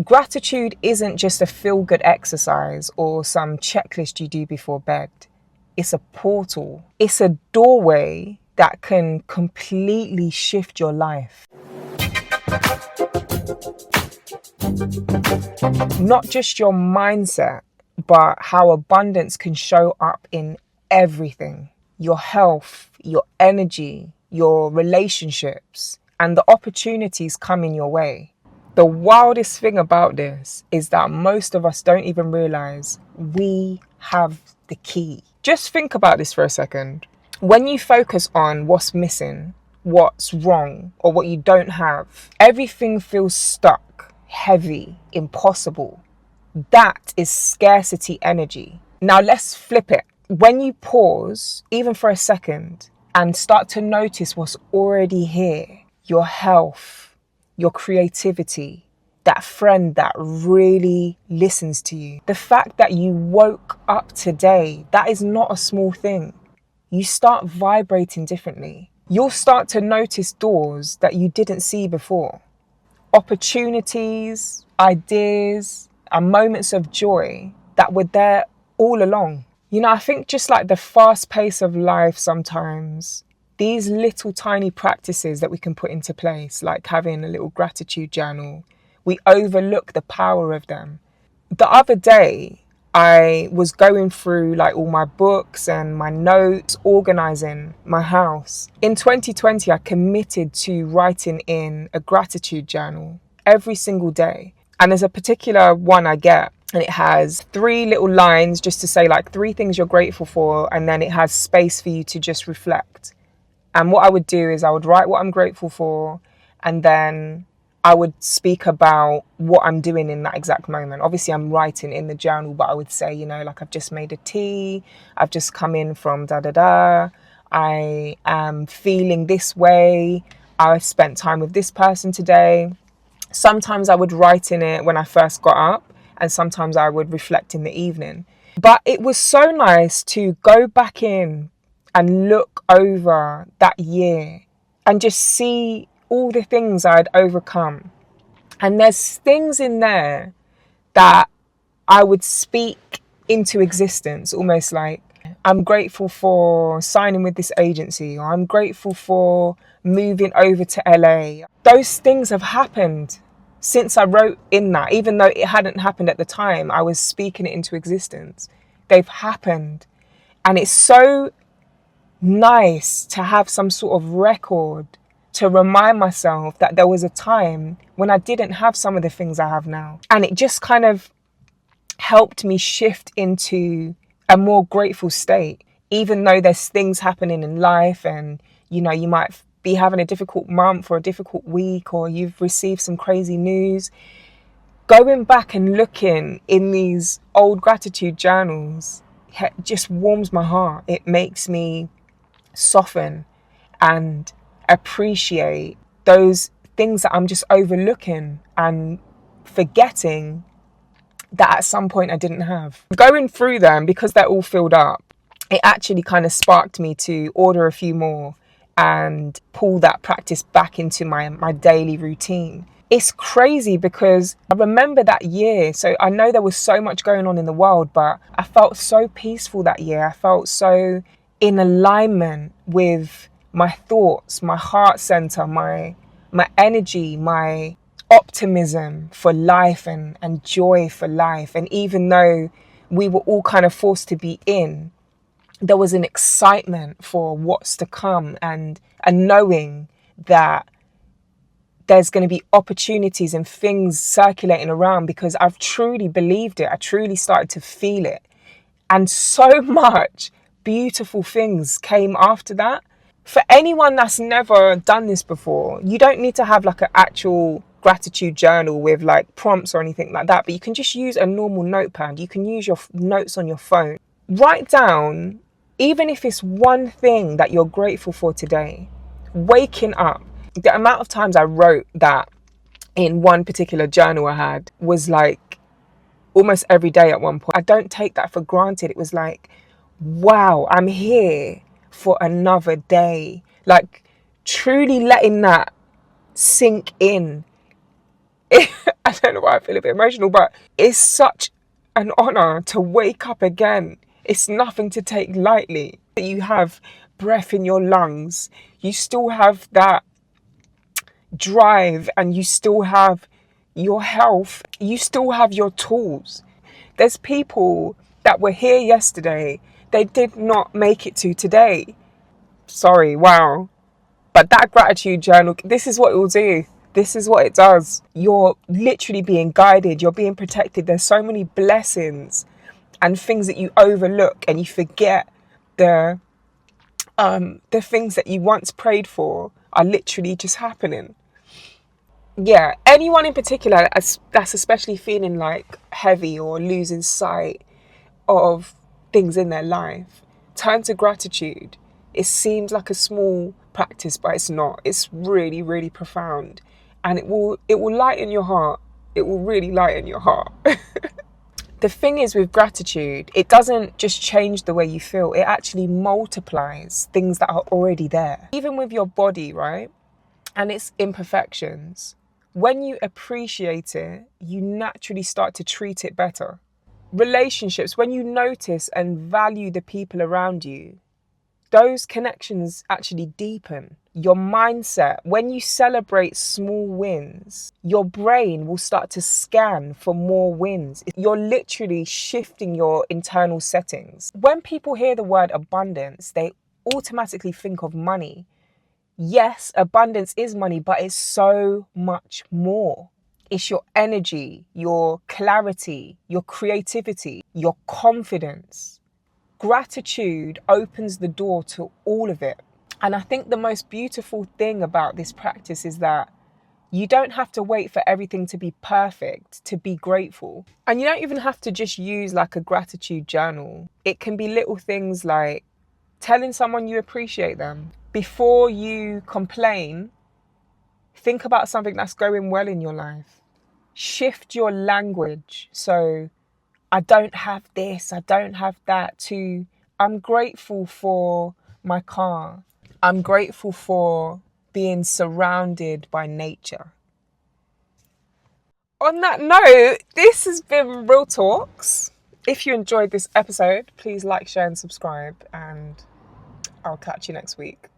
Gratitude isn't just a feel-good exercise or some checklist you do before bed. It's a portal. It's a doorway that can completely shift your life. Not just your mindset, but how abundance can show up in everything. Your health, your energy, your relationships, and the opportunities coming your way. The wildest thing about this is that most of us don't even realize we have the key. Just think about this for a second. When you focus on what's missing, what's wrong, or what you don't have, everything feels stuck, heavy, impossible. That is scarcity energy. Now let's flip it. When you pause, even for a second, and start to notice what's already here, your health, your creativity, that friend that really listens to you. The fact that you woke up today, that is not a small thing. You start vibrating differently. You'll start to notice doors that you didn't see before. Opportunities, ideas, and moments of joy that were there all along. You know, I think just like the fast pace of life sometimes, these little tiny practices that we can put into place, like having a little gratitude journal, we overlook the power of them. The other day, I was going through like all my books and my notes, organizing my house. In 2020, I committed to writing in a gratitude journal every single day. And there's a particular one I get, and it has 3 little lines just to say like 3 things you're grateful for. And then it has space for you to just reflect. And what I would do is I would write what I'm grateful for, and then I would speak about what I'm doing in that exact moment. Obviously, I'm writing in the journal, but I would say, you know, like I've just made a tea, I've just come in from da-da-da, I am feeling this way, I spent time with this person today. Sometimes I would write in it when I first got up, and sometimes I would reflect in the evening. But it was so nice to go back in and look over that year and just see all the things I'd overcome. And there's things in there that I would speak into existence, almost like, I'm grateful for signing with this agency, or I'm grateful for moving over to LA. Those things have happened since I wrote in that. Even though it hadn't happened at the time, I was speaking it into existence. They've happened. And it's so nice to have some sort of record to remind myself that there was a time when I didn't have some of the things I have now. And it just kind of helped me shift into a more grateful state, even though there's things happening in life and, you know, you might be having a difficult month or a difficult week, or you've received some crazy news. Going back and looking in these old gratitude journals just warms my heart. It makes me soften and appreciate those things that I'm just overlooking and forgetting that at some point I didn't have. Going through them, because they're all filled up, it actually kind of sparked me to order a few more and pull that practice back into my daily routine. It's crazy because I remember that year. So I know there was so much going on in the world, but I felt so peaceful that year. I felt so in alignment with my thoughts, my heart center, my energy, my optimism for life and joy for life. And even though we were all kind of forced to be in, there was an excitement for what's to come, and knowing that there's going to be opportunities and things circulating around, because I've truly believed it. I truly started to feel it. And so much beautiful things came after that. For anyone that's never done this before, you don't need to have like an actual gratitude journal with like prompts or anything like that, but you can just use a normal notepad. You can use your notes on your phone. Write down, even if it's one thing that you're grateful for today. Waking up. The amount of times I wrote that in one particular journal I had was like almost every day at one point. I don't take that for granted. It was like, wow, I'm here for another day. Like truly letting that sink in I don't know why I feel a bit emotional, but it's such an honor to wake up again. It's nothing to take lightly. You have breath in your lungs, you still have that drive, and you still have your health, you still have your tools. There's people that were here yesterday, they did not make it to today. Sorry, wow. But that gratitude journal, this is what it will do. This is what it does. You're literally being guided, you're being protected. There's so many blessings and things that you overlook, and you forget the things that you once prayed for are literally just happening. Yeah, anyone in particular that's especially feeling like heavy or losing sight of things in their life, turn to gratitude. It seems like a small practice, but it's not. It's really, really profound, and it will lighten your heart. It will really lighten your heart. The thing is with gratitude, it doesn't just change the way you feel. It actually multiplies things that are already there. Even with your body, right? And its imperfections. When you appreciate it, you naturally start to treat it better. Relationships, when you notice and value the people around you, those connections actually deepen. Your mindset, when you celebrate small wins, your brain will start to scan for more wins. You're literally shifting your internal settings. When people hear the word abundance, they automatically think of money. Yes, abundance is money, but it's so much more. It's your energy, your clarity, your creativity, your confidence. Gratitude opens the door to all of it. And I think the most beautiful thing about this practice is that you don't have to wait for everything to be perfect to be grateful. And you don't even have to just use like a gratitude journal. It can be little things like telling someone you appreciate them. Before you complain, think about something that's going well in your life. Shift your language. So, I don't have this, I don't have that, to I'm grateful for my car. I'm grateful for being surrounded by nature. On that note, this has been Real Talks. If you enjoyed this episode, please like, share and subscribe, and I'll catch you next week.